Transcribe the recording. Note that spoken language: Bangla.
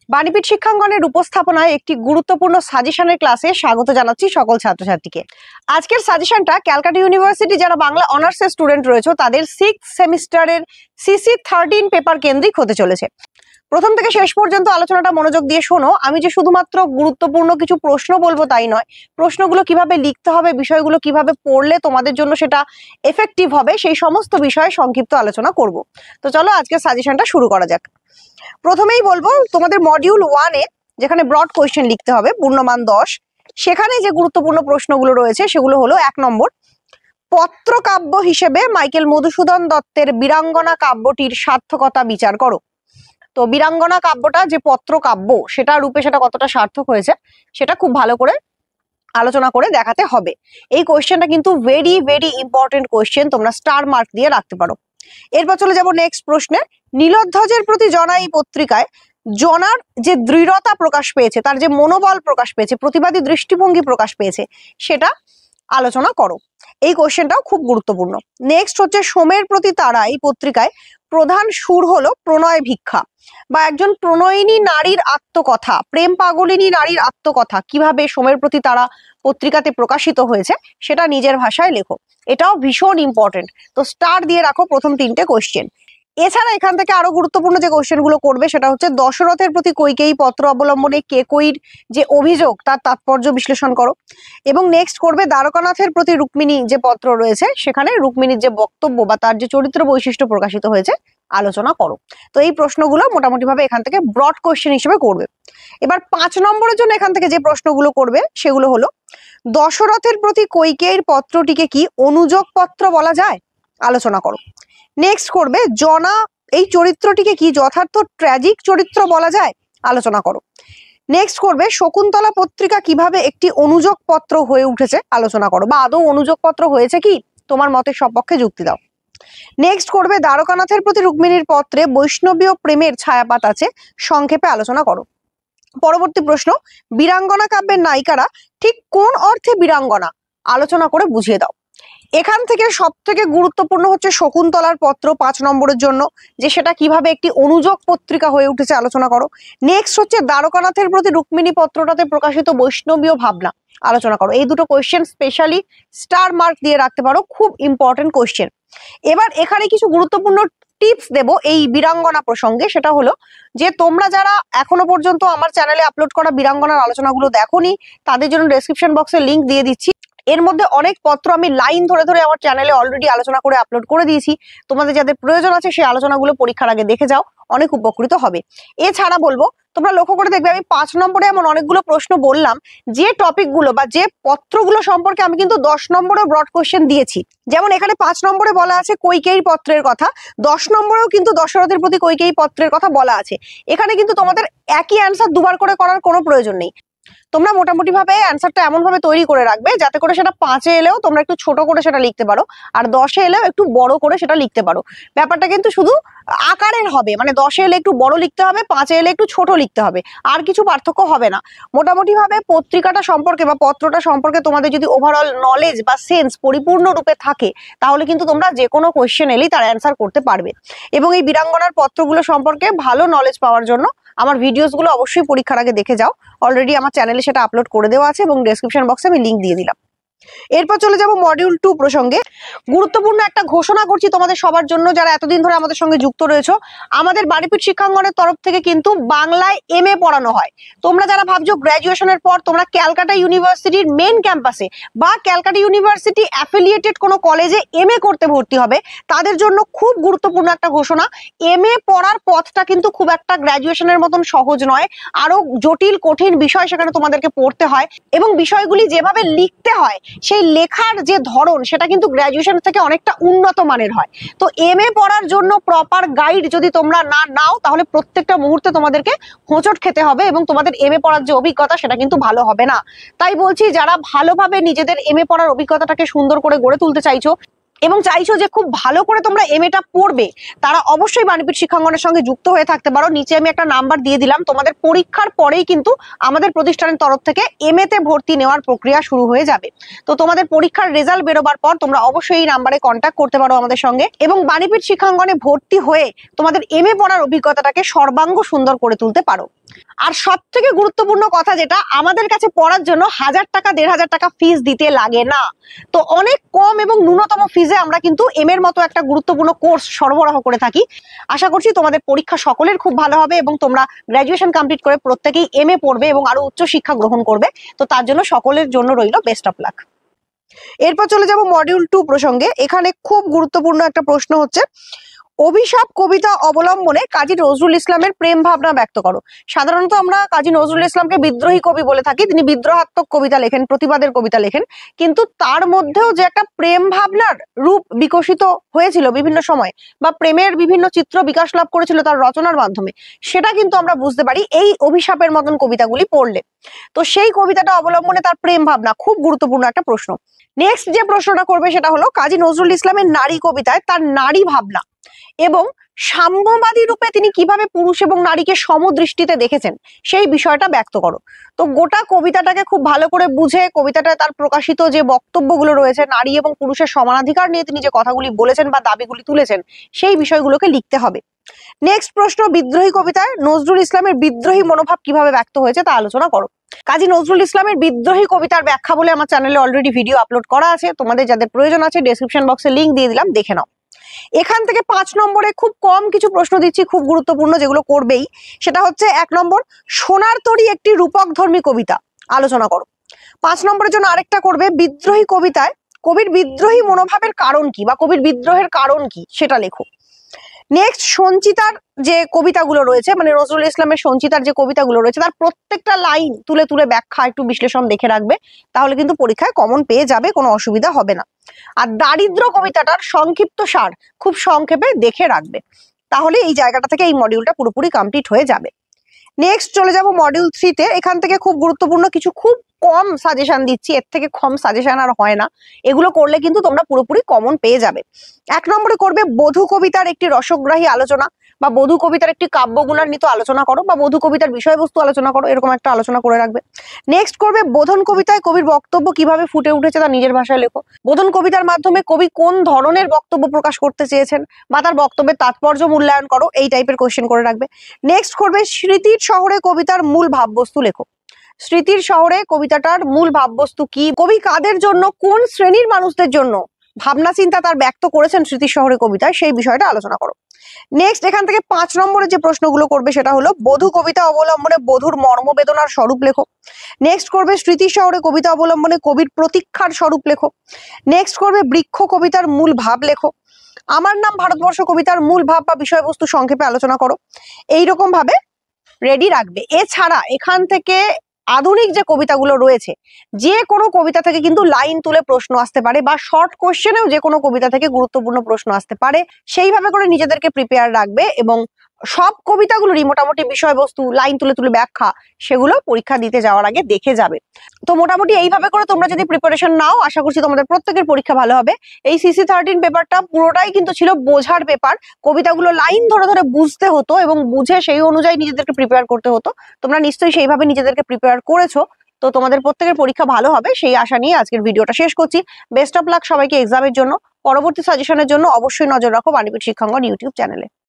বাণীপীঠ শিক্ষাঙ্গনের উপস্থাপনায় একটি গুরুত্বপূর্ণ সাজেশনের ক্লাসে স্বাগত জানাচ্ছি সকল ছাত্রছাত্রীকে। আজকের সাজেশনটা ক্যালকাটা ইউনিভার্সিটি যারা বাংলা অনার্সের স্টুডেন্ট রয়েছে তাদের 6th সেমিস্টারের CC 13 পেপার কেন্দ্রিক হতে চলেছে। প্রথম থেকে শেষ পর্যন্ত আলোচনাটা মনোযোগ দিয়ে শোনো। আমি যে শুধুমাত্র গুরুত্বপূর্ণ কিছু প্রশ্ন বলবো তাই নয়, প্রশ্নগুলো কিভাবে লিখতে হবে, বিষয়গুলো কিভাবে পড়লে তোমাদের জন্য সেটা এফেক্টিভ হবে, সেই সমস্ত বিষয়ে সংক্ষিপ্ত আলোচনা করব। তো চলো আজকের সাজেশনটা শুরু করা যাক। প্রথমেই বলবো তোমাদের মডিউল 1-এ যেখানে ব্রড কোয়েশ্চেন লিখতে হবে পূর্ণমান 10, সেখানে যে গুরুত্বপূর্ণ প্রশ্নগুলো রয়েছে সেগুলো হলো 1 নম্বর, পত্রকাব্য হিসেবে মাইকেল মধুসূদন দত্তের বীরাঙ্গনা কাব্যটির সার্থকতা বিচার করো। তো বীরাঙ্গনা কাব্যটা যে পত্রকাব্য সেটা রূপে সেটা কতটা সার্থক হয়েছে সেটা খুব ভালো করে আলোচনা করে দেখাতে হবে। এই কোয়েশ্চেনটা কিন্তু ভেরি ভেরি ইম্পর্টেন্ট কোয়েশ্চেন, তোমরা স্টার মার্ক দিয়ে রাখতে পারো। এরপর চলে যাব নেক্সট প্রশ্নে। নীলোধ্বজের প্রতি জনা এই পত্রিকায় জনার যে দৃঢ়তা প্রকাশ পেয়েছে, তার যে মনোবল প্রকাশ পেয়েছে, প্রতিবাদী দৃষ্টিভঙ্গি প্রকাশ পেয়েছে, সেটা আলোচনা করো। এই কোশ্চেনটাও খুব গুরুত্বপূর্ণ। নেক্সট হচ্ছে সোমের প্রতি তারা এই পত্রিকায় প্রধান সুর হলো প্রণয় ভিক্ষা, বা একজন প্রণয়িনী নারীর আত্মকথা, প্রেম পাগলিনী নারীর আত্মকথা কিভাবে সোমের প্রতি তারা পত্রিকাতে প্রকাশিত হয়েছে সেটা নিজের ভাষায় লেখো। এটাও ভীষণ ইম্পর্টেন্ট, তো স্টার দিয়ে রাখো প্রথম 3টে কোশ্চেন। এছাড়া এখান থেকে আরো গুরুত্বপূর্ণ যে কোশ্চেন গুলো করবে সেটা হচ্ছে দশরথের প্রতি কৈকেয়ী পত্র অবলম্বনে কেকয়ীর যে অভিযোগ তার তাৎপর্য বিশ্লেষণ করো। এবং নেক্সট করবে দ্বারকানাথের প্রতি রুক্মিণী যে পত্র রয়েছে সেখানে রুক্মিণীর যে বক্তব্য বা তার যে চরিত্র বৈশিষ্ট্য প্রকাশিত হয়েছে আলোচনা করো। তো এই প্রশ্নগুলো মোটামুটি ভাবে এখান থেকে ব্রড কোশ্চেন হিসেবে করবে। এবার 5 নম্বরের জন্য এখান থেকে যে প্রশ্নগুলো করবে সেগুলো হলো, দশরথের প্রতি কৈকেয়ীর পত্রটিকে কি অনুযোগ পত্র বলা যায়? আলোচনা করো। নেক্সট করবে জনা এই চরিত্রটিকে কি যথার্থ ট্র্যাজিক চরিত্র বলা যায়? আলোচনা করো। নেক্সট করবে শকুন্তলা পত্রিকা কিভাবে একটি অনুযোগ পত্র হয়ে উঠেছে? আলোচনা করো, বা আদৌ অনুযোগ পত্র হয়েছে কি, তোমার মতের সপক্ষে যুক্তি দাও। নেক্সট করবে দ্বারকানাথের প্রতি রুক্মিণীর পত্রে বৈষ্ণবীয় প্রেমের ছায়াপাত আছে, সংক্ষেপে আলোচনা করো। পরবর্তী প্রশ্ন, বীরাঙ্গনা কাব্যের নায়িকারা ঠিক কোন অর্থে বীরাঙ্গনা? আলোচনা করে বুঝিয়ে দাও। এখান থেকে সব থেকে গুরুত্বপূর্ণ হচ্ছে শকুন্তলার পত্র 5 নম্বরের জন্য, যে সেটা কিভাবে একটি অনুযোগ পত্রিকা হয়ে উঠেছে আলোচনা করো। নেক্সট হচ্ছে দ্বারকানাথের প্রতি রুক্মিণী পত্রটাতে প্রকাশিত বৈষ্ণবীয় ভাবনা, আলোচনা করো। এই দুটো কোয়েশ্চেন স্পেশালি স্টার মার্ক দিয়ে রাখতে পারো, খুব ইম্পর্টেন্ট কোয়েশ্চেন। এবার এখানে কিছু গুরুত্বপূর্ণ টিপস দেব এই বীরাঙ্গনা প্রসঙ্গে। সেটা হলো যে তোমরা যারা এখনো পর্যন্ত আমার চ্যানেলে আপলোড করা বীরাঙ্গনার আলোচনাগুলো দেখোনি, তাদের জন্য ডেসক্রিপশন বক্সে লিংক দিয়ে দিচ্ছি। এর মধ্যে অনেক পত্র আমি লাইন ধরে ধরে আমার চ্যানেলে অলরেডি আলোচনা করে আপলোড করে দিয়েছি। তোমাদের যাদের প্রয়োজন আছে সেই আলোচনাগুলো পরীক্ষার আগে দেখে যাও, অনেক উপকৃত হবে। এছাড়া বলবো, তোমরা লক্ষ্য করে দেখবে আমি 5 নম্বরে এমন অনেকগুলো প্রশ্ন বললাম যে টপিকগুলো বা যে পত্রগুলো সম্পর্কে আমি কিন্তু 10 নম্বরে ব্রড কোশ্চেন দিয়েছি। যেমন এখানে 5 নম্বরে বলা আছে কৈকেয়ী পত্রের কথা, 10 নম্বরেও কিন্তু দশরথের প্রতি কৈকেয়ী পত্রের কথা বলা আছে। এখানে কিন্তু তোমাদের একই অ্যান্সার দুবার করে করার কোনো প্রয়োজন নেই। তোমরা মোটামুটি ভাবে অ্যান্সারটা এমন ভাবে তৈরি করে রাখবে যাতে করে সেটা 5-এ এলেও তোমরা একটু ছোট করে সেটা লিখতে পারো, আর 10-এ এলেও একটু বড় করে সেটা লিখতে পারো। ব্যাপারটা কিন্তু শুধু আকারের হবে, মানে 10-এ এলে একটু বড় লিখতে হবে, 5-এ এলে একটু ছোট লিখতে হবে, আর কিছু পার্থক্য হবে না। মোটামুটি ভাবে পত্রিকাটা সম্পর্কে বা পত্রটা সম্পর্কে তোমাদের যদি ওভারঅল নলেজ বা সেন্স পরিপূর্ণ রূপে থাকে তাহলে কিন্তু তোমরা যে কোনো কোয়েশ্চেন এলেই তার অ্যান্সার করতে পারবে। এবং এই বীরাঙ্গনার পত্রগুলো সম্পর্কে ভালো নলেজ পাওয়ার জন্য আমার ভিডিওসগুলো অবশ্যই পরীক্ষার আগে দেখে যাও। অলরেডি আমার চ্যানেলে সেটা আপলোড করে দেওয়া আছে এবং ডেসক্রিপশন বক্সে আমি লিংক দিয়ে দিলাম। এরপর চলে যাব মডিউল 2 প্রসঙ্গে। গুরুত্বপূর্ণ একটা ঘোষণা করছি তোমাদের সবার জন্য যারা এতদিন ধরে আমাদের সঙ্গে যুক্ত রয়েছো। আমাদের বাণীপীঠ শিক্ষাঙ্গনের তরফ থেকে কিন্তু বাংলায় MA পড়ানো হয়। তোমরা যারা ভাবছো গ্র্যাজুয়েশনের পর তোমরা ক্যালকাটা ইউনিভার্সিটির মেন ক্যাম্পাসে বা ক্যালকাটা ইউনিভার্সিটি অ্যাফিলিয়েটেড কোনো কলেজে MA করতে ভর্তি হবে, তাদের জন্য খুব গুরুত্বপূর্ণ একটা ঘোষণা। MA পড়ার পথটা কিন্তু খুব একটা গ্র্যাজুয়েশনের মতন সহজ নয়, আরো জটিল কঠিন বিষয় সেখানে তোমাদেরকে পড়তে হয়, এবং বিষয়গুলি যেভাবে লিখতে হয় সেই লেখার যে ধরন সেটা কিন্তু গ্র্যাজুয়েশন থেকে অনেকটা উন্নত মানের হয়। তো MA পড়ার জন্য প্রপার গাইড যদি তোমরা না নাও তাহলে প্রত্যেকটা মুহূর্তে তোমাদেরকে হোঁচট খেতে হবে এবং তোমাদের MA পড়ার যে অভিজ্ঞতা সেটা কিন্তু ভালো হবে না। তাই বলছি, যারা ভালোভাবে নিজেদের MA পড়ার অভিজ্ঞতাটাকে সুন্দর করে গড়ে তুলতে চাইছো, এবং চাইছো যে খুব ভালো করে তোমরা এমএটা পড়বে, তারা অবশ্যই বাণীপীঠ শিক্ষাঙ্গনের সঙ্গে যুক্ত হয়ে থাকতে পারো। নিচে আমি একটা নাম্বার দিয়ে দিলাম, তোমাদের পরীক্ষার পরেই কিন্তু আমাদের প্রতিষ্ঠানের তরফ থেকে এমএতে ভর্তি নেওয়ার প্রক্রিয়া শুরু হয়ে যাবে। তো তোমাদের পরীক্ষার রেজাল্ট বেরোবার পর তোমরা অবশ্যই এই নাম্বারে কন্ট্যাক্ট করতে পারো আমাদের সঙ্গে, এবং বাণীপীঠ শিক্ষাঙ্গনে ভর্তি হয়ে তোমাদের এমএ পড়ার অভিজ্ঞতাটাকে সর্বাঙ্গ সুন্দর করে তুলতে পারো। আর সব থেকে গুরুত্বপূর্ণ কথা যেটা, আমাদের কাছে পড়ার জন্য 1000 টাকা 1500 টাকা ফিস দিতে লাগে না। তো অনেক কম এবং ন্যূনতম ফিজে আমরা কিন্তু এম এর মতো একটা গুরুত্বপূর্ণ কোর্স সরবরাহ করে থাকি। আশা করছি তোমাদের পরীক্ষা সকলের খুব ভালো হবে এবং তোমরা গ্র্যাজুয়েশন কমপ্লিট করে প্রত্যেকেই এম এ পড়বে এবং আরো উচ্চ শিক্ষা গ্রহণ করবে। তো তার জন্য সকলের জন্য রইল বেস্ট অফ লাক। এরপর চলে যাব মডিউল 2 প্রসঙ্গে। এখানে খুব গুরুত্বপূর্ণ একটা প্রশ্ন হচ্ছে, অভিশাপ কবিতা অবলম্বনে কাজী নজরুল ইসলামের প্রেম ভাবনা ব্যক্ত করো। সাধারণত আমরা কাজী নজরুল ইসলামকে বিদ্রোহী কবি বলে থাকি, তিনি বিদ্রোহাত্মক কবিতা লেখেন, প্রতিবাদের কবিতা লেখেন, কিন্তু তার মধ্যেও যে একটা প্রেম ভাবনার রূপ বিকশিত হয়েছিল বিভিন্ন সময়, বা প্রেমের বিভিন্ন চিত্র বিকাশ লাভ করেছিল তার রচনার মাধ্যমে, সেটা কিন্তু আমরা বুঝতে পারি এই অভিশাপের মতন কবিতাগুলি পড়লে। তো সেই কবিতাটা অবলম্বনে তার প্রেম ভাবনা খুব গুরুত্বপূর্ণ একটা প্রশ্ন। নেক্সট যে প্রশ্নটা করবে সেটা হলো, কাজী নজরুল ইসলামের নারী কবিতায় তার নারী ভাবনা এবং সাম্যবাদী রূপে তিনি কিভাবে পুরুষ এবং নারীকে সমদৃষ্টিতে দেখেছেন সেই বিষয়টা ব্যক্ত করো। তো গোটা কবিতাটাকে খুব ভালো করে বুঝে, কবিতাটায় তার প্রকাশিত যে বক্তব্যগুলো রয়েছে, নারী এবং পুরুষের সমানাধিকার নিয়ে তিনি যে কথাগুলি বলেছেন বা দাবিগুলি তুলেছেন, সেই বিষয়গুলোকে লিখতে হবে। নেক্সট প্রশ্ন, বিদ্রোহী কবিতায় নজরুল ইসলামের বিদ্রোহী মনোভাব কিভাবে ব্যক্ত হয়েছে তা আলোচনা করো। কাজী নজরুল ইসলামের বিদ্রোহী কবিতার ব্যাখ্যা বলে আমার চ্যানেলে অলরেডি ভিডিও আপলোড করা আছে, তোমাদের যাদের প্রয়োজন আছে ডেসক্রিপশন বক্সে লিংক দিয়ে দিলাম, দেখে নাও। এখান থেকে 5 নম্বরে খুব কম কিছু প্রশ্ন দিচ্ছি, খুব গুরুত্বপূর্ণ, যেগুলো করবেই। সেটা হচ্ছে 1 নম্বর, সোনার তরী একটি রূপক ধর্মী কবিতা, আলোচনা করো। 5 নম্বরের জন্য আরেকটা করবে, বিদ্রোহী কবিতায় কবির বিদ্রোহী মনোভাবের কারণ কি বা কবির বিদ্রোহের কারণ কি সেটা লেখো। নেক্সট, সঞ্চিতার যে কবিতাগুলো রয়েছে, মানে নজরুল ইসলামের সঞ্চিতার যে কবিতাগুলো রয়েছে, তার প্রত্যেকটা লাইন তুলে তুলে ব্যাখ্যা, একটু বিশ্লেষণ দেখে রাখবে, তাহলে কিন্তু পরীক্ষায় কমন পেয়ে যাবে, কোনো অসুবিধা হবে না। আর দারিদ্র কবিতাটার সংক্ষিপ্ত সার খুব সংক্ষেপে দেখে রাখবে, তাহলে এই জায়গাটা থেকে এই মডিউলটা পুরোপুরি কমপ্লিট হয়ে যাবে। নেক্সট চলে যাব মডিউল 3 তে। এখান থেকে খুব গুরুত্বপূর্ণ কিছু খুব কম সাজেশন দিচ্ছি, এর থেকে কম সাজেশন আর হয় না। এগুলো করলে কিন্তু তোমরা পুরোপুরি কমন পেয়ে যাবে। 1 নম্বরে করবে বধূ কবিতার একটি রসগ্রাহী আলোচনা, বা বধূ কবিতার একটি কাব্যগুণান্বিত আলোচনা করো, বা বধূ কবিতার বিষয়বস্তু আলোচনা করো, এরকম একটা আলোচনা করে রাখবে। নেক্সট করবে বোধন কবিতায় কবির বক্তব্য কিভাবে ফুটে উঠেছে তা নিজের ভাষায় লেখো। বোধন কবিতার মাধ্যমে কবি কোন ধরনের বক্তব্য প্রকাশ করতে চেয়েছেন বা তার বক্তব্যের তাৎপর্য মূল্যায়ন করো, এই টাইপের কোশ্চেন করে রাখবে। নেক্সট করবে স্মৃতির শহরে কবিতার মূল ভাববস্তু লেখো। স্মৃতির শহরে কবিতাটার মূল ভাববস্তু কি, কবি কাদের জন্য, কোন শ্রেণীর মানুষদের জন্য ভাবনা চিন্তা তার ব্যক্ত করেছেন স্মৃতির শহরে কবিতায়, সেই বিষয়টা আলোচনা করো। নেক্সট এখান থেকে 5 নম্বরে যে প্রশ্নগুলো করবে সেটা হলো, বধূ কবিতা অবলম্বনে বধূর মর্মবেদনার স্বরূপ লেখো। নেক্সট করবে স্মৃতির শহরে কবিতা অবলম্বনে কবির প্রতীক্ষার স্বরূপ লেখো। নেক্সট করবে বৃক্ষ কবিতার মূল ভাব লেখো। আমার নাম ভারতবর্ষ কবিতার মূল ভাব বা বিষয়বস্তু সংক্ষেপে আলোচনা করো। এইরকম ভাবে রেডি রাখবে। এছাড়া এখান থেকে আধুনিক যে কবিতাগুলো রয়েছে, যে কোনো কবিতা থেকে কিন্তু লাইন তুলে প্রশ্ন আসতে পারে, বা শর্ট কোশ্চেনেও যে কোনো কবিতা থেকে গুরুত্বপূর্ণ প্রশ্ন আসতে পারে। সেইভাবে করে নিজেদেরকে প্রিপেয়ার রাখবে, এবং সব কবিতাগুলোরই মোটামুটি বিষয়বস্তু, লাইন তুলে তুলে ব্যাখ্যা, সেগুলো পরীক্ষা দিতে যাওয়ার আগে দেখে যাবে। তো মোটামুটি এইভাবে করে তোমরা যদি প্রিপারেশন নাও, আশা করছি তোমাদের প্রত্যেকের পরীক্ষা ভালো হবে। এই সিসি 13 পেপারটা পুরোটাই কিন্তু ছিল বোঝার পেপার। কবিতাগুলো লাইন ধরে ধরে বুঝতে হতো এবং বুঝে সেই অনুযায়ী নিজেদেরকে প্রিপেয়ার করতে হতো। তোমরা নিশ্চয়ই সেইভাবে নিজেদেরকে প্রিপেয়ার করেছো। তো তোমাদের প্রত্যেকের পরীক্ষা ভালো হবে সেই আশা নিয়ে আজকের ভিডিওটা শেষ করছি। বেস্ট অফ লাক সবাইকে এক্সামের জন্য। পরবর্তী সাজেশনের জন্য অবশ্যই নজর রাখো বাণীপীঠ শিক্ষাঙ্গন ইউটিউব চ্যানেলে।